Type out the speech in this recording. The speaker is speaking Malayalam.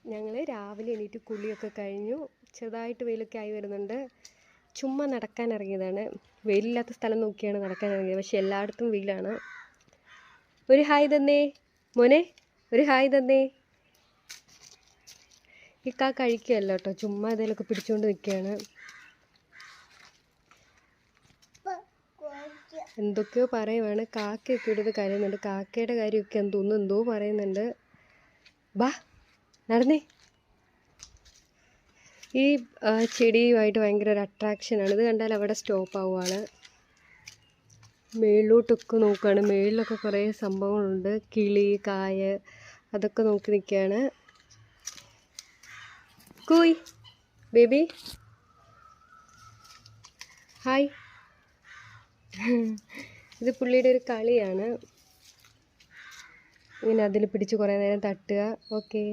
ഞങ്ങൾ രാവിലെ എണീറ്റ് കുളിയൊക്കെ കഴിഞ്ഞു. ചെറുതായിട്ട് വെയിലൊക്കെ ആയി വരുന്നുണ്ട്. ചുമ്മാ നടക്കാൻ ഇറങ്ങിയതാണ്. വെയിലില്ലാത്ത സ്ഥലം നോക്കിയാണ് നടക്കാൻ ഇറങ്ങിയത്. പക്ഷെ എല്ലായിടത്തും വെയിലാണ്. ഒരു ഹായ് തന്നേ മോനെ, ഒരു ഹായ് തന്നേ. ഇക്കാ കഴിക്കുകയല്ല കേട്ടോ, ചുമ്മാ ഇതിലൊക്കെ പിടിച്ചുകൊണ്ട് നിൽക്കുകയാണ്. എന്തൊക്കെയോ പറയുവാണ്. കാക്കയൊക്കെ ഇടുന്നത് കരയുന്നുണ്ട്. കാക്കയുടെ കാര്യമൊക്കെ തോന്നുന്നു എന്തോ പറയുന്നുണ്ട്. ബാ നടന്നേ. ഈ ചെടിയുമായിട്ട് ഭയങ്കര ഒരു അട്രാക്ഷനാണ്. ഇത് കണ്ടാൽ അവിടെ സ്റ്റോപ്പ് ആവുകയാണ്. മേളിലോട്ടൊക്കെ നോക്കുകയാണ്. മേളിലൊക്കെ കുറേ സംഭവങ്ങളുണ്ട്. കിളി, കായ, അതൊക്കെ നോക്കി നിൽക്കുകയാണ്. കൂയ് ബേബി ഹായ്. ഇത് പുള്ളിയുടെ ഒരു കളിയാണ്. ഇങ്ങനെ അതിൽ പിടിച്ച് കുറേ നേരം തട്ടുക. ഓക്കെ.